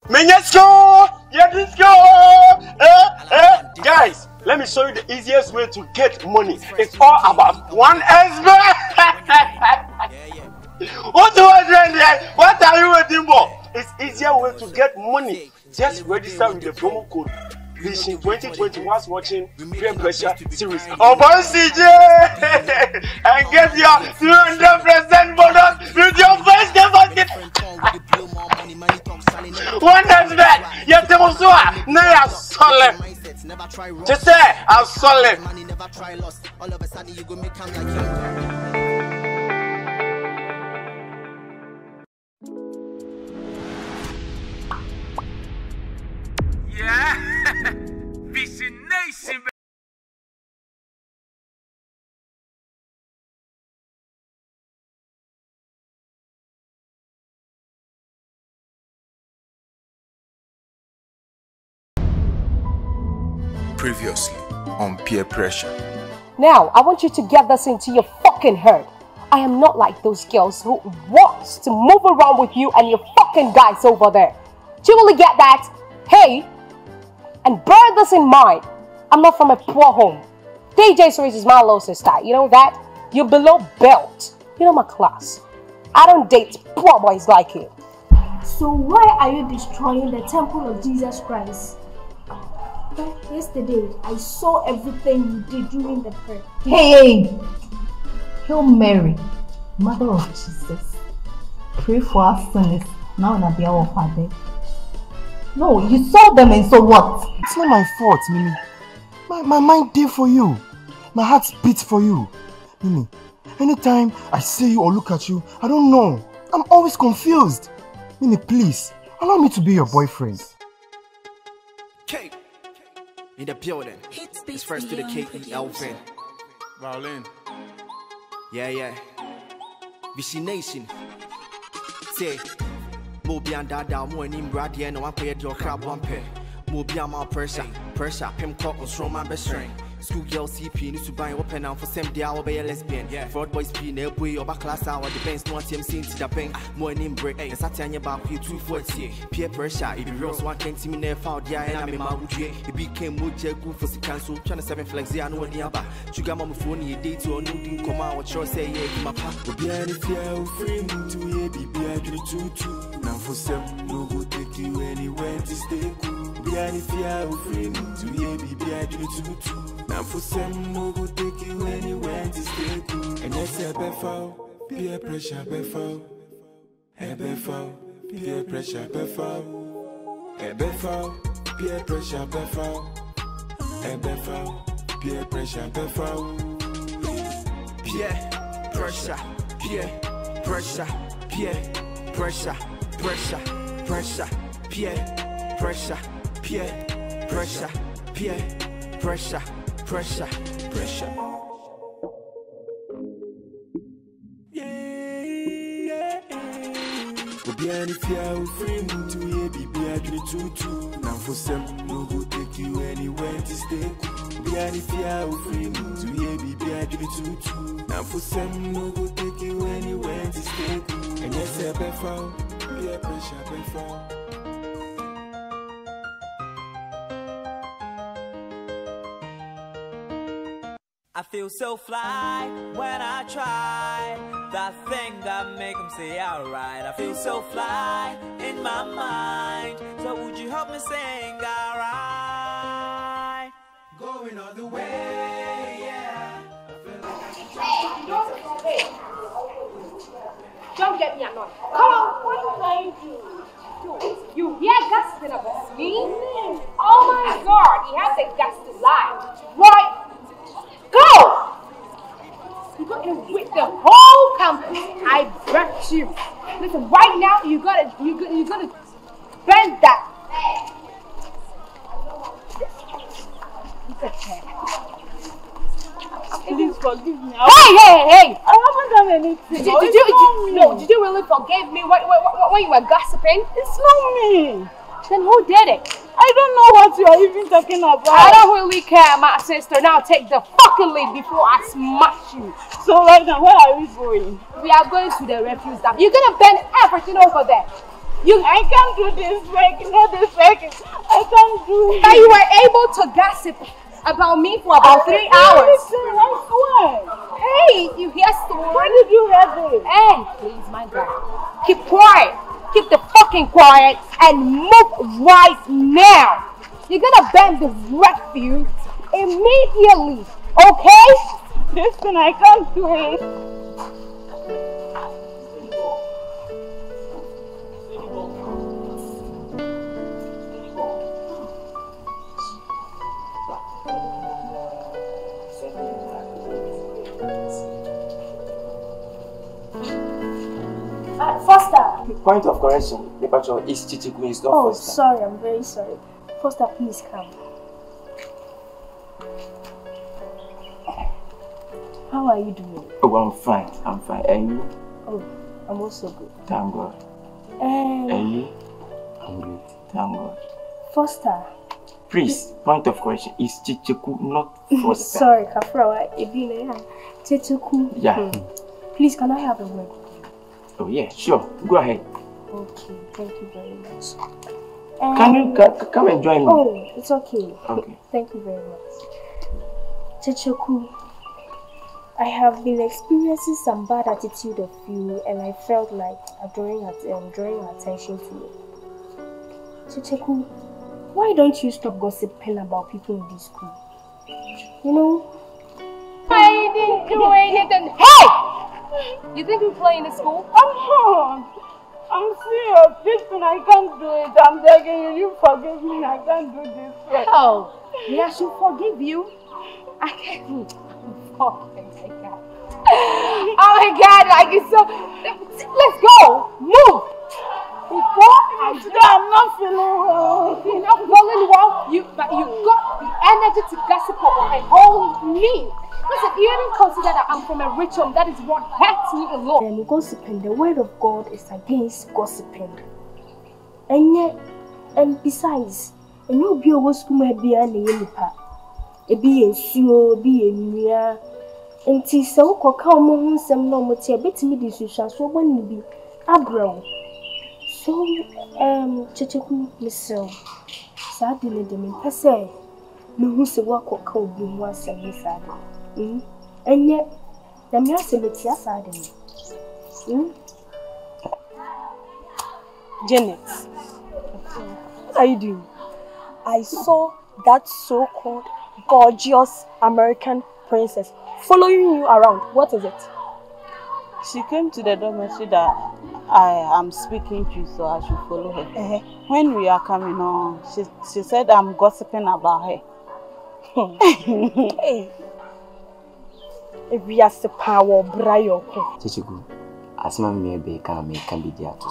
Menyesco! Yedisco! Guys, let me show you the easiest way to get money. It's all about one husband. What are you waiting for? It's easier way to get money. Just register with the promo code Vision 2020 whilst watching Peer Pressure series on CJ and get your 200% bonus with your first deposit. One husband, yet the Mosua, now solid. Just say, I'm solid. Yeah, Vision Nation. Previously on Peer Pressure. Now, I want you to get this into your fucking head. I am not like those girls who wants to move around with you and your fucking guys over there. Do you really get that? Hey, and bear this in mind. I'm not from a poor home. DJ Series is my little sister. You know that? You're below belt. You know my class. I don't date poor boys like you. So why are you destroying the temple of Jesus Christ? Yesterday, I saw everything you did during the prayer. Hey! Hail Mary, Mother of Jesus. Pray for us sinners now in the hour of our death. No, you saw them and so what? It's not my fault, Mimi. My mind did for you. My heart beats for you. Mimi, anytime I see you or look at you, I don't know. I'm always confused. Mimi, please, allow me to be your boyfriend. Cake in the building. It's first to the cake in Elvin. Violin. Yeah. Vision Nation. Say. Mobian dada mo anim brade na wampɛ de ɔkra bɔmpɛ Mobian ma pressure pem cock on strong man best strength school girl CP ni suban open now for same day I will be a lesbian fraud boys P na boy oba class hour the Benz no team sin to the bank mo anim break and satanya ba you 240 peer pressure if you real one can't see me never found yeah and I'm ma wudue it became Mojeku for the cancel trying to 7 flex yeah no one nearby sugar mama phone you date or no didn't come out what you say yeah my pa Obiani fear free to ye be a tutu. Now for some no go take you anywhere to stay cool. Obiani fear free to ye be a tutu. Now for some no go take you anywhere to stay cool. And I say before peer pressure before peer pressure before peer pressure before peer pressure before peer pressure peer pressure peer pressure peer pressure Obiani fear free to ye be a tutu. Now for some no go take you anywhere to stay cool. Obiani fear free to ye be a tutu. Now for some no go take you anywhere to stay cool. And yes, I before peer pressure before. I feel so fly when I try that thing that make them say alright. I feel so fly in my mind. So would you help me sing alright? Going all the way, yeah. Don't get me annoyed. Come on, what are you trying to do? You hear gossiping about me? Oh my God, he has a guts to lie. Right? Go! You got to with the whole campus. I bet you. Listen, right now you gotta bend that. Look at that. Please forgive me. Hey! I haven't done anything. Did you really forgive me when you were gossiping? It's not me. Then who did it? I don't know what you are even talking about. I don't really care, my sister. Now take the fucking lead before I smash you. So right now, where are we going? We are going to the refuse dump. You're gonna bend everything over there. I can't do this fake, not this fake. I can't do it. But you were able to gossip about me for about 3 hours. I swear. Hey, you hear story? When did you hear this? Hey, please, my God. Keep quiet. Keep the fucking quiet and move right now. You're gonna bend the refuse immediately, okay? Listen, I can't do it. Foster. Point of correction, Lepacho is Kyekyeku, is not Oh, Foster. sorry, I'm very sorry. Foster, please come. How are you doing? Oh, I'm fine. I'm fine. And you? Oh, I'm also good. Thank God. And you? I'm good. Thank God. Foster. Please, point of correction, is Kyekyeku, not Foster. Sorry, Kafrawa. Kyekyeku. Yeah. Please, can I have a word? Oh yeah, sure. Go ahead. Okay, thank you very much. Can you come and join me? Oh, it's okay. Okay. Thank you very much. Kyekyeku, I have been experiencing some bad attitude of you, and I felt like drawing attention to it. Kyekyeku, why don't you stop gossiping about people in this school? You know? I didn't do anything. Hey! You think we play in the school? I'm serious. Listen, I can't do it. I'm begging you. You forgive me. I can't do this. Oh, yeah, she'll forgive you. I can't. Oh my God. Oh my God, like it's so. Let's go. Move. Before I'm not feeling well. You're not feeling well. But you got the energy to gossip over a whole me. Listen, you even consider that I'm from a rich home. That is what hurts me a lot. And gossiping, the word of God is against gossiping. And yet, and besides, and you'll be a school may be an enemy. A be a sure, be a near. And tis so come some no more bit me this you shall so when you be a bro. So, Kyekyeku, Miss sadly, the me per se. No, who's a work or cold being once and miss sad. And yet, the mere cemetery aside me. Janet, what are you doing? I saw that so-called gorgeous American princess following you around. What is it? She came to the dormitory that I am speaking to, so I should follow her. When we are coming on, she said I'm gossiping about her. Hey. If we are the power of Brian. Kyekyeku, as my maybe can be there too.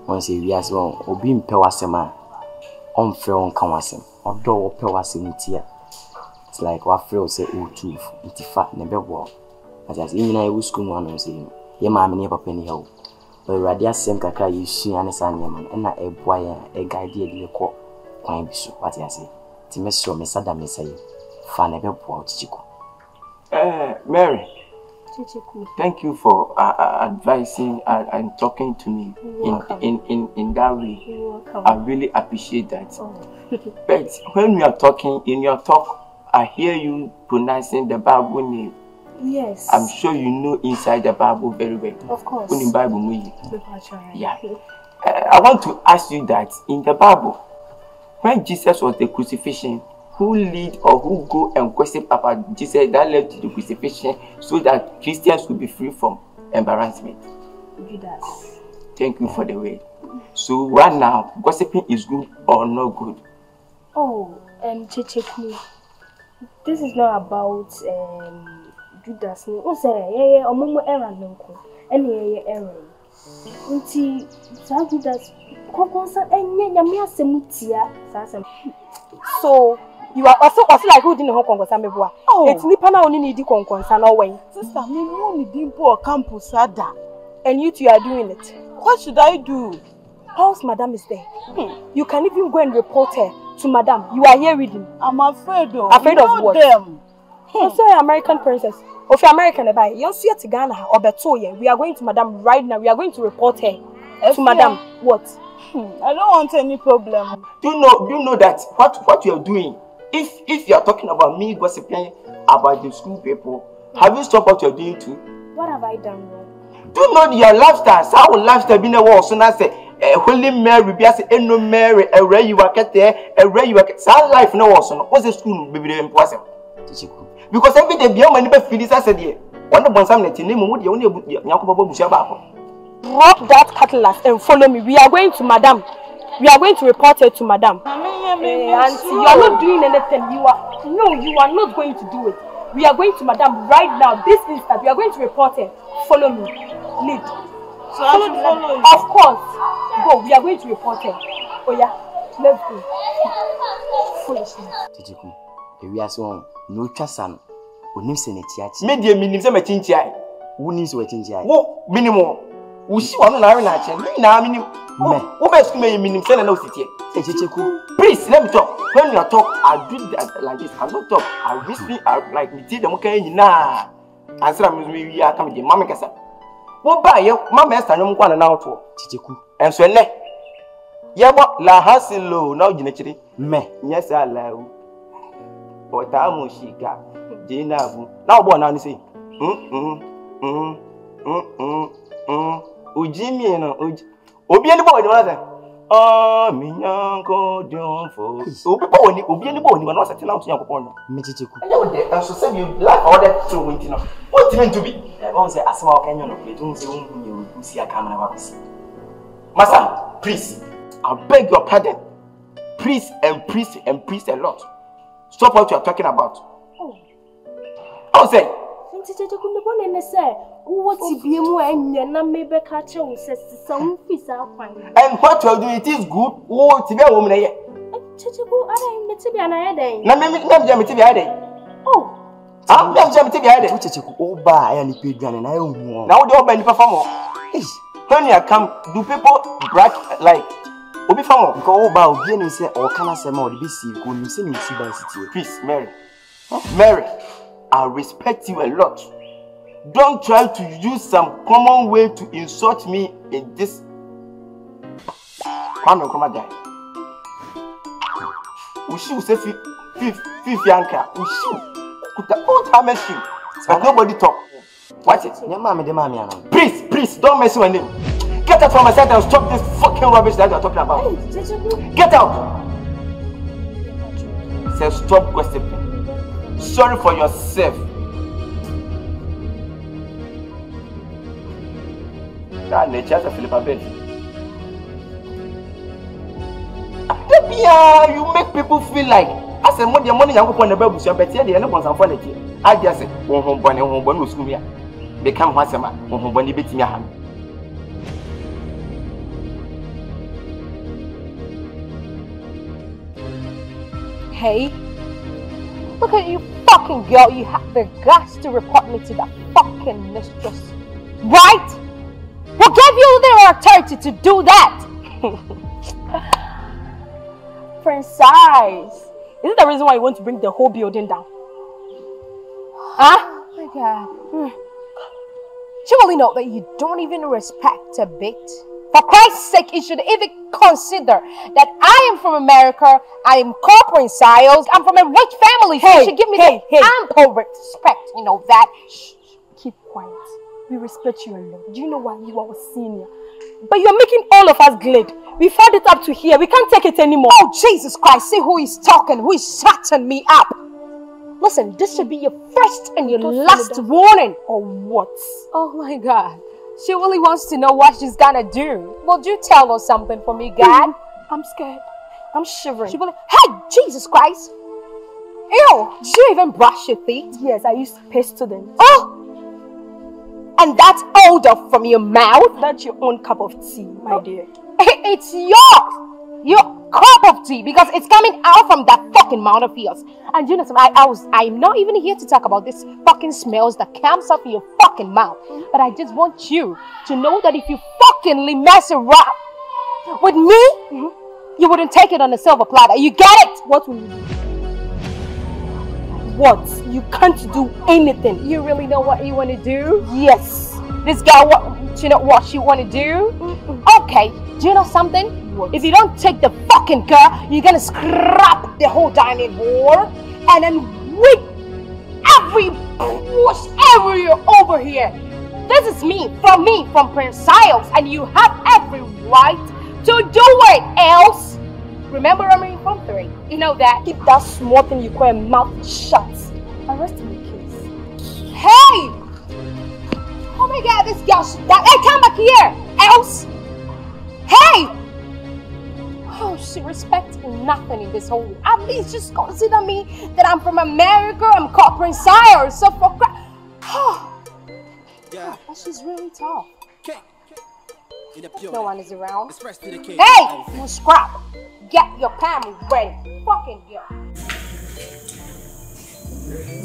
Once we are so, or being pewasema, on fair on Kawasem, or door pewasem tia. It's like what Phil say, oh, tooth, it's fat, never walk. As even I was school one was saying, your mamma never penny help. But Radia Sem Kaka, you see, and a son, and a boy, a guy, dear call, quite be so, what I say. Timesio, Miss Adam, Miss Say, fan never poor Kyekyeku. Mary, Kyekyeku, thank you for advising and talking to me in that way. you're welcome. I really appreciate that. Oh. But when we are talking, in your talk, I hear you pronouncing the Bible name. Yes. I'm sure you know inside the Bible very well. Of course. In Bible, Yeah. I want to ask you that in the Bible, when Jesus was the crucifixion, who lead or who go and gossip about Jesus that led to the crucifixion so that Christians will be free from embarrassment? Judas. Thank you for the way. So right now, gossiping is good or not good? Oh, Kyekyeku, this is not about Judas. No, say, Omomo errand, uncle, and errand. Until Judas, Conconsa, and Yamia Semutia, So, you are also like who didn't Hong Kong Sammy. Oh, it's Nipana only need Conconsa no way. Sister, me only dimpo campus ada. And you two are doing it. What should I do? How's Madam is there? You can even go and report her to Madam. You are here reading. I'm afraid of. Afraid of what? Them. I'm sorry, American princess. If you're American, you're to Ghana or Betoye. We are going to Madam right now. We are going to report her to Madam. What? I don't want any problem. Do you know that what you are doing? If you are talking about me gossiping about the school people, have you stopped what you are doing too? What have I done wrong? Do you know your lifestyle? How will lifestyle be in the world? So now say, Holy Mary, be as no Mary, a ray you are there, a ray you are. Sound life no also. What's the school baby impossible? Because every day beyond my neighbor feels as a dear. One of them let you name what you only drop that cutlass and follow me. We are going to Madam. We are going to report her to Madam. Auntie, you are not doing anything. You are not going to do it. We are going to Madam right now. This instant, we are going to report her. Follow me. Lead. So I should follow you. Of course. Go. We are going to report her. Oh yeah. Let's go. Foolishness. Kyekyeku, Eliyasu, no chasan. Unim senetiachi. Media minimum some chinchai. Unim so chinchai. Wo minimum. Ushi one na na chen. Na minimum. Who best me minimum say no city. Kyekyeku, please let me talk. When you talk, I do that like this. I don't talk. I whisper like me. Them okay na. Answer me we are coming. Mama kasa. Wo ba ye mama esta nyom kwa na na to. Kyekyeku. Enso ne. Ye bo la hasilo na ogina chiri. Me. Yes Allah. Ota mo shika. Jinabu. Na obo na ni say. Ujimi no obi ani bo ni say. Minyanko Dionfo. Obi any boy, but not setting out to Yankopon. Kyekyeku. And so say you like all that true winter. What meant to be? I won't say a small canyon of it. Don't say you see a camera. Master, please, I beg your pardon. Priest and priest a lot. Stop what you are talking about. I'll say. And what you are doing, it is good. Oh, to be a woman here. Oh, I'm not to be added. Oh, buy any pig and I own more. Now, the open performer. When you come, do people brag like Obi Famo? Go about being say, or can I say more? The BC, who you see by city. Please, Mary. Mary, I respect you a lot. Don't try to use some common way to insult me in this. Come on, guy. We should say fifth yanka. We should put the old time shoe. But nobody talk. Watch it. Please, don't mess with my name. Get out from my side and stop this fucking rubbish that you're talking about. Get out. Say stop gossiping. Sorry for yourself. That nature's a Philippa bed. You make people feel like I said, "What the money you go on the baby? You bet you the ones and funny." I just say, "Home born school here." Become once a man. Home born bit me hand. Hey, look at you fucking girl. You have the guts to report me to that fucking mistress, right? Who gave you the authority to do that? Prince Size. Is it the reason why you want to bring the whole building down? Huh? Oh my God. Surely know that you don't even respect a bit. For Christ's sake, you should even consider that I am from America. I am Prince Size. I'm from a rich family. So you should give me ample respect. You know that. Shh. Keep quiet. We respect you a lot. Do you know why you are a senior? But you're making all of us glad. We've had it up to here. We can't take it anymore. Oh, Jesus Christ. See who is talking, who is shutting me up. Listen, this should be your first and your last warning. Or what? Oh my God. She really wants to know what she's gonna do. Would you tell her something for me, God? I'm scared. I'm shivering. She will. Hey, Jesus Christ. Ew. Did you even brush your teeth? Yes, I used paste to them. Oh! And that's odor from your mouth? That's your own cup of tea, my dear. It's yours. Your cup of tea, because it's coming out from that fucking mouth of yours. And you know something, I'm not even here to talk about this fucking smells that comes out of your fucking mouth. But I just want you to know that if you fuckingly mess around with me, you wouldn't take it on a silver platter. You get it? What will you do? What? You can't do anything. You really know what you want to do? Yes. This girl, you know what she want to do? Okay. Do you know something? What? If you don't take the fucking car, you're gonna scrap the whole dining hall and then whip every push area over here. This is me, from Prince Siles, and you have every right to do it, else. Remember, I'm in from 3. You know that. Keep that small thing you call a mouth shut. Arrest me, please. Hey! Oh my God, this girl should die. Hey, come back here, else. Hey! Oh, she respects nothing in this whole world. At least just consider me that I'm from America. I'm called Prince Siles. So for crap. Oh. Yeah. Oh, she's really tough. No one is around. Hey! No scrap. Get your camera ready. Fucking girl.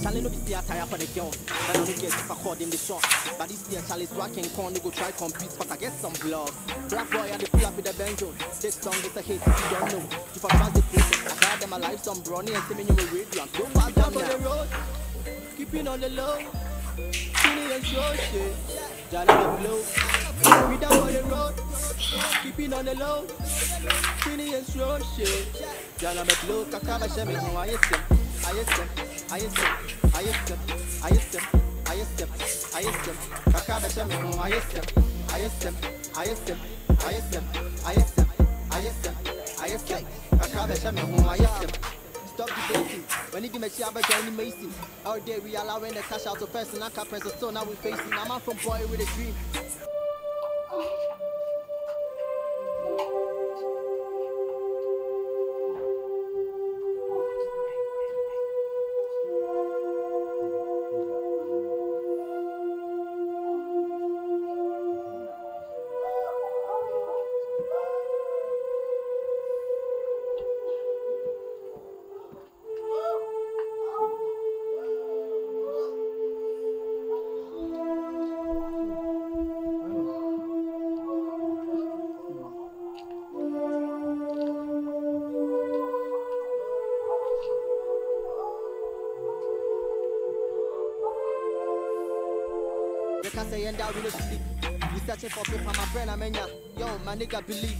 Charlie no be tired for the girl. I don't get if I call them the shot. But this year Charlie's working corn, they go try compete, but I get some blood. Black boy and they pull up with the banjo. This song is a hit, you don't know. If I pass the process, I got them alive, some brownie and singing you a radio. I'm so far down for the road. Keeping on the low. Tuning and show shit. Charlie the blow. We down for the road. Keeping on the low. Tuning and show shit. Charlie the blow. Kakaba shame me, I Stop debating. When you give me Chiaba Johnny Macy, our day we allowing the cash out to first and I can't press so now we facing. I'm out from boy with a dream. You searching for paper, my friend, I'm in ya. Yo, my nigga, believe.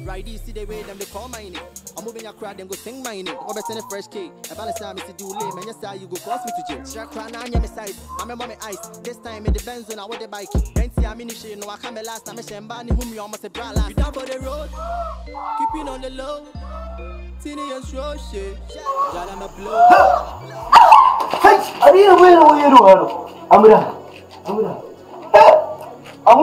Right, you see the way them they call my name. I'm moving a crowd, them go sing my name. I'm better than a fresh cake. If I time to do lame, and yes, you go force me to jail. Shrek cry, now I'm size. I'm a mommy ice. This time in the Benz when I want the bike. Ain't see I'm in the shade, no, I can't be last. I'm a shambani, whom you almost a bra last. We down for the road, keeping on the low. Teeny and show shit. Jal, I'm a blow. Hey, I didn't win away. I'm going to I'm going to I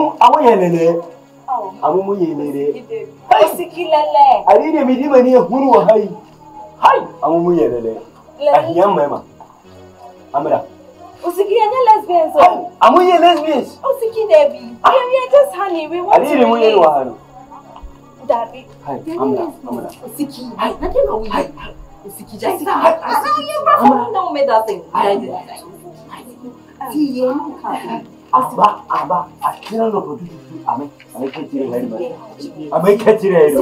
didn't meet him here. Who are high? Hi, I'm going to young mamma. Amra. Lesbians. I'm with lesbians. Oh, Siki Debbie. We are just honey. We want to Daddy. Hi, Amra. Siki. I don't know. Siki just. No, me nothing. Abba, I cannot know. I make it here. I make it here.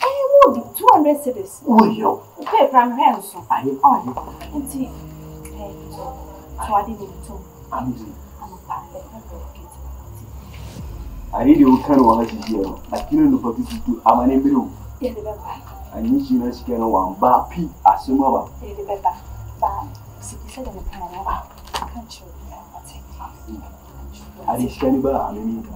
I will do 200 cities. Oh, yo. Pay from hands. I really will kind of want to hear. I can't look at this to a man in blue. I need you to get one bar P as soon as I didn't stand by. I mean,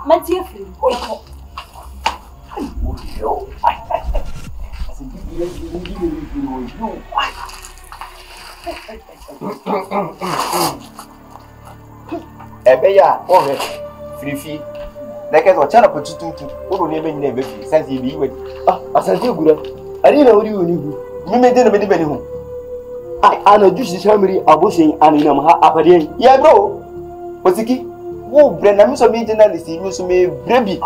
Matthew free. Ebeya, oh, free. Like I was trying to put you to what name in never since you be with. Ah, as I do good. I didn't know you knew. You made them any home. I know this is family abortion and in Abadian. Yeah, bro. What's the key? Who Brennan so made journalists use me, baby.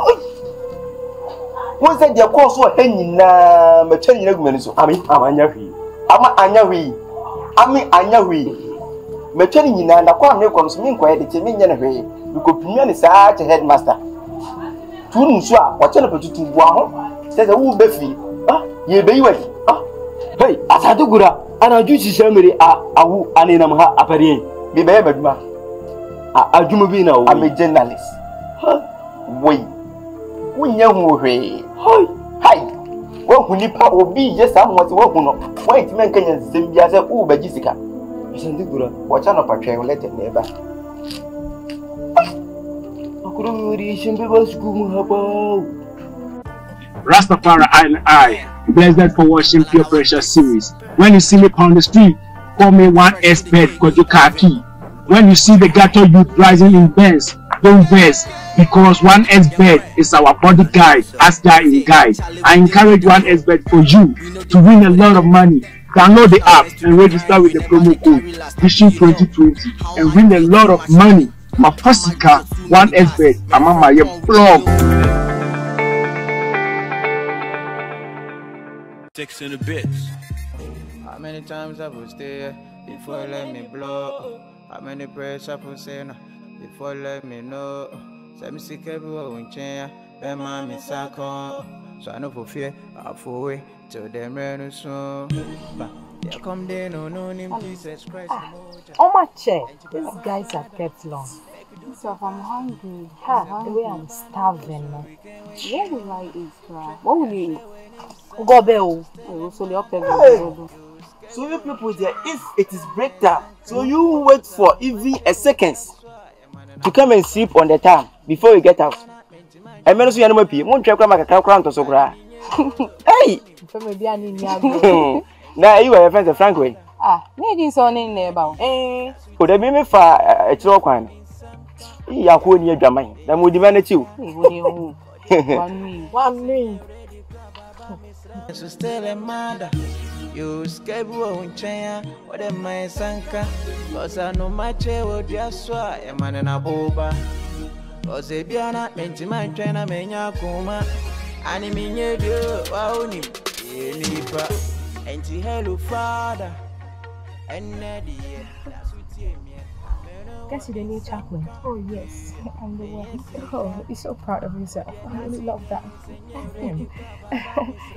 What's that your course or hanging maternity arguments? I mean, I'm Anyawi. Maternity and a corner consuming quiet determined way. You could be such a headmaster. Tunuswa, what's up to wow? Says a wool beefy. Ah, ye be way. Ah, hey, as I do good, and I do see family a woo and in Amha Aparian. Be baby, Ajumabino, I'm a journalist. Wait, we know way. Hi, what will you will be just somewhat welcome. Wait, man, can you say, as a Uber Jessica? What's on a portrait letter never? Rastafari and I, blessed for watching Pure Pressure series. When you see me on the street, call me 1S Kyekyeku. When you see the ghetto youth rising in Benz, don't vex, because 1S is our body guide, as guy in guide. I encourage 1S for you to win a lot of money. Download the app and register with the promo code Vision2020 and win a lot of money. My first car, 1S I'm on my blog. 6 in the bits. How many times I was there before let me blow? How many prayers I put saying before let me know? Sammy sick everyone in chair, ben mammy sack on. So I know for fear, I'll forward till them ready soon. But yeah, come there, no name, Jesus Christ. Oh my chair, these guys are kept long. So I'm hungry. The way I'm starving. What will I eat, What will you eat? Go bell. So you people there, if it is break time, so you wait for even a second to come and sleep on the time before you get out. I mean, so you know, people won't check my account to so cry. Hey! Now you are a friend of Frank. Ah, needing so in there about. Eh, could I be me for a chalk one? You are going near Jamaica. Then we demand it you. 1 minute. So still a mother. You scared won't change. What am I sanka? Cause I know my chair would just swat a man in a boba. Cause if you're not meant to my trainer, menya kuma. Animia do, Wauni, Nipa, and to hello father. And Neddy, that's what you mean. Guess you're the new chaplain. Oh yes, I'm the one. Oh, you're so proud of yourself. I really love that.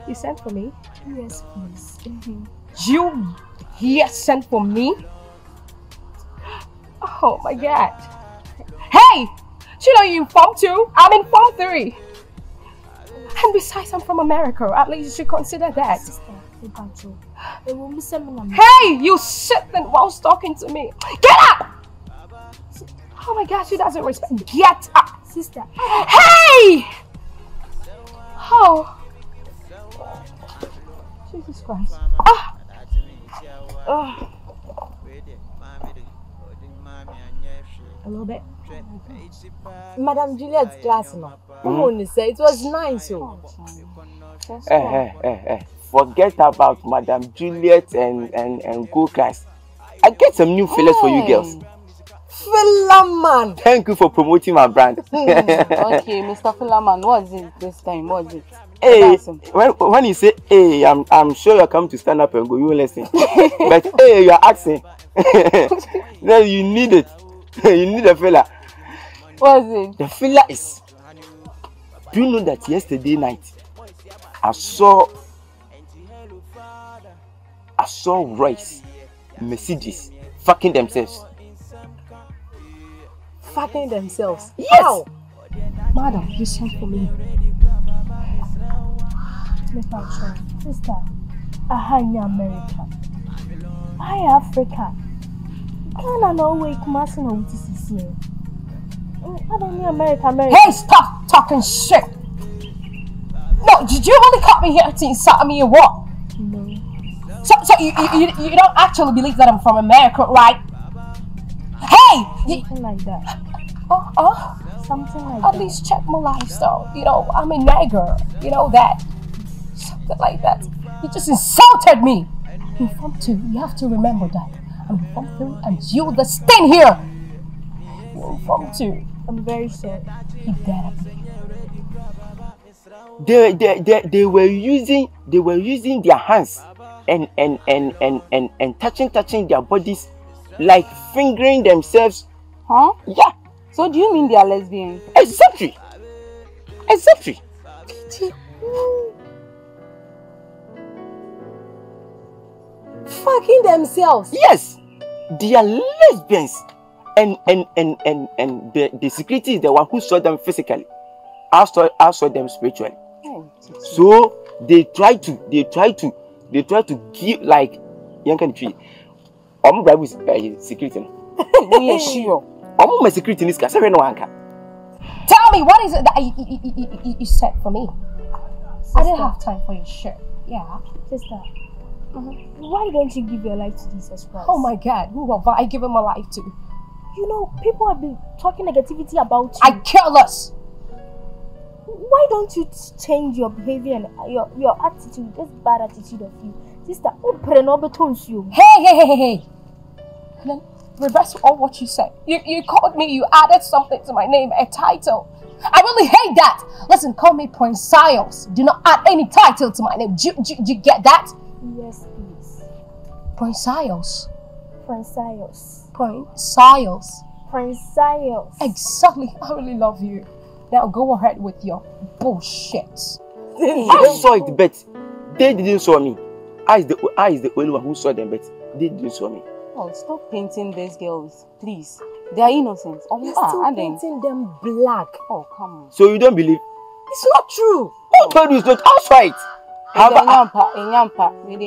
You sent for me? Yes, please. You yes sent for me? Oh my god. Hey! You know you in Form 2? I'm in Form 3. And besides, I'm from America. At least you should consider that. Hey! You sitting whilst talking to me. Get up! Oh my god, she doesn't respect. Get up! Sister. Hey! Oh. Jesus Christ. Ah! Oh. A little bit. Madam Juliet's class now. Say it was nice. Forget about Madam Juliet and go class. I get some new fillers for you girls. Philaman. Thank you for promoting my brand. Okay, Mr. Philaman, what is it this time? What is it? Hey, when you say hey, I'm sure you're coming to stand up and go, you will listen. But hey, you're asking. Then you need it. You need a filler. What is it? The filler is. Do you know that yesterday night I saw Royce, Mercedes fucking themselves. Fucking themselves? Yes! How? Madam, you sent for me. Sister, I am American. I African. Ghana no way Kumasi no UTCC. I don't need America. Hey, stop talking shit! No, did you really cut me here to insult me or what? No. So you don't actually believe that I'm from America, right? Hey! Something like that. Something like At that. least check my lifestyle. You know, I'm a nigger. You know that. Something like that. You just insulted me. I'm from 2. You have to remember that. I'm from 3 and you're the stain here. You're from 2. I'm very sorry. You better be. They were using their hands and touching their bodies, like fingering themselves. Huh? Yeah. So do you mean they are lesbians? Exactly. Fucking themselves. Yes, they are lesbians, and the security is the one who saw them physically. I saw them spiritually. So they try to give like young country. I'm bribe with security. Sure. I'm my security in this case. Tell me, what is it that you said for me? Sister. I didn't have time for your shit. Yeah. Sister, why don't you give your life to Jesus Christ? Oh my God, who have I given my life to? You know, people have been talking negativity about you. I care less. Why don't you change your behavior and your attitude, this bad attitude of you? Sister, Hey. And then reverse all what you said. You called me, you added something to my name, a title. I really hate that. Listen, call me Prince Siles. Do not add any title to my name. Do you get that? Yes, please. Prince Siles. Exactly. I really love you. Now go ahead with your bullshit. I saw it, but they didn't saw me. I is the only one who saw them, but they didn't saw me. Oh, stop painting these girls, please. They are innocent. You're still painting them black. Oh, come on. So you don't believe? It's not true. Who told you it's not? I'll try it.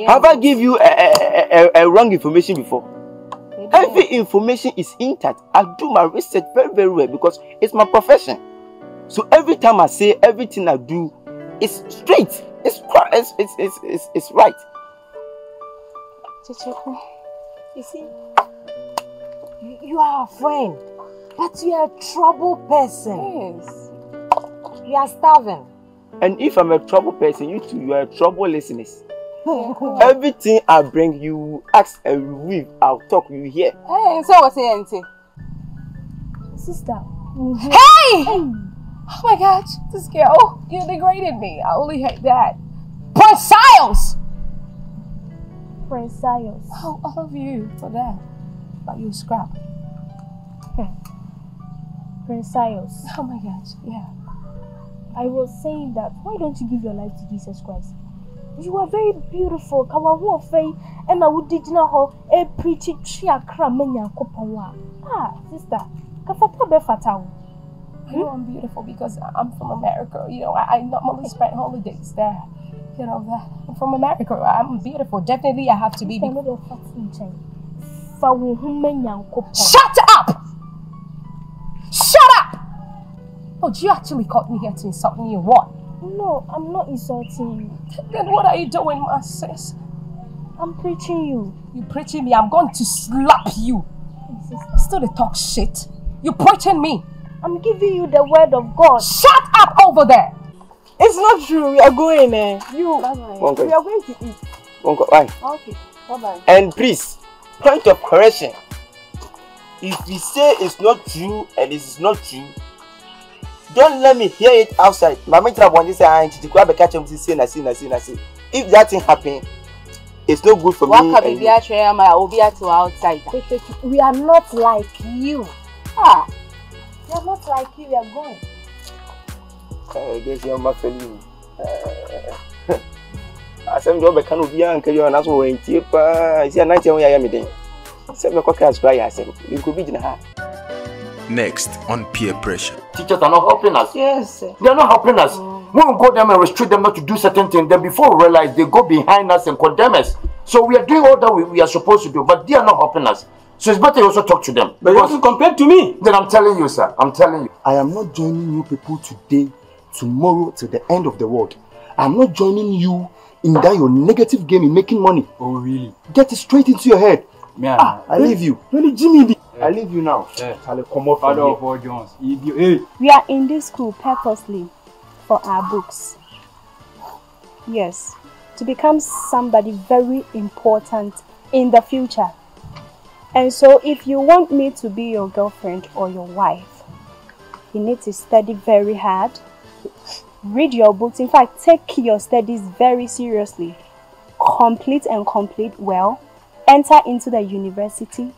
Have I give you a wrong information before? Every information is intact. I do my research very, very well because it's my profession. So every time I say everything I do is straight. It's right. Kyekyeku, you see, you are a friend, but you are a trouble person. Yes. You are starving. And if I'm a trouble person, you too, you are a trouble listeners. Everything I bring, you ask and read, I'll talk, you hear. Hey, so what's it? Sister. Hey! Oh my God, this girl, you degraded me. I only hate that. Prince Siles! Oh, I love you for that. But you scrap. Prince Siles. Oh my God, yeah. I was saying that, why don't you give your life to Jesus Christ? You are very beautiful. And I would did not a preach it. Sister. I know I'm beautiful because I'm from America. You know, I normally spend holidays there. You know, I'm from America. I'm beautiful. Definitely, I have to be. Shut up! Shut up! Oh, you actually called me here to insult me or what? No, I'm not insulting you. Then what are you doing, my sis? I'm preaching you. You preaching me? I'm going to slap you. Still they talk shit. You preaching me? I'm giving you the word of God. Shut up over there! It's not true. We are going there. We are going to eat. Bye. Okay. Bye-bye. And please, point of correction. If we say it's not true and it is not true, don't let me hear it outside. If that thing happen, it's not good for me. We are not like you. We are not like you. We are going. I guess you're my fellow. I said, "Job, I can't be young. You're not so in cheap. I see a night when I am meeting. Said my cockers by. I said, you could be in her." Next on peer pressure. Teachers are not helping us. Yes. They are not helping us. When we go them and restrict them not to do certain things, then before we realize they go behind us and condemn us. So we are doing all that we are supposed to do, but they are not helping us. So it's better you also talk to them. But you also compared to me. Then I'm telling you, sir. I'm telling you. I am not joining you people today, tomorrow, till the end of the world. I'm not joining you in that your negative game in making money. Oh, really? Get it straight into your head. Yeah. I leave you. Really, Jimmy. I leave you now. Yeah. I'll come up from here. Father Jones. Hey. We are in this school purposely for our books. Yes, to become somebody very important in the future. And so if you want me to be your girlfriend or your wife, you need to study very hard, read your books. In fact, take your studies very seriously. Complete well. Enter into the university.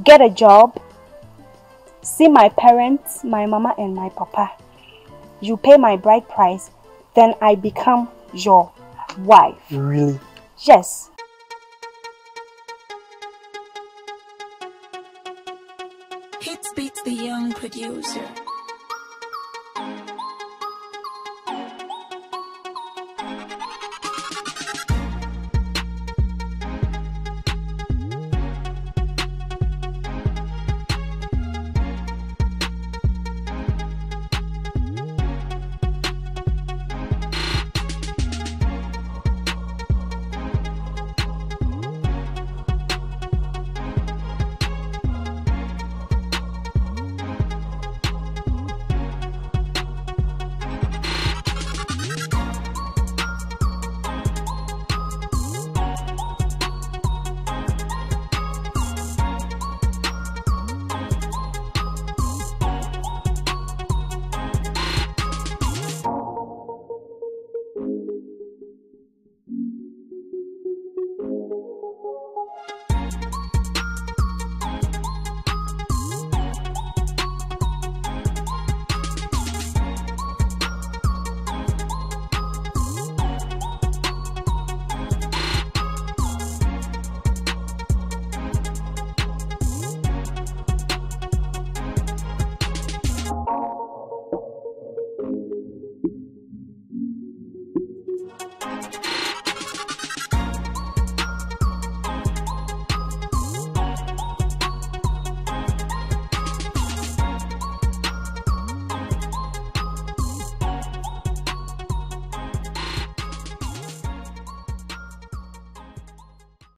Get a job. See my parents, my mama and my papa. You pay my bride price. Then I become your wife. Really? Yes. Hits beats the young producer.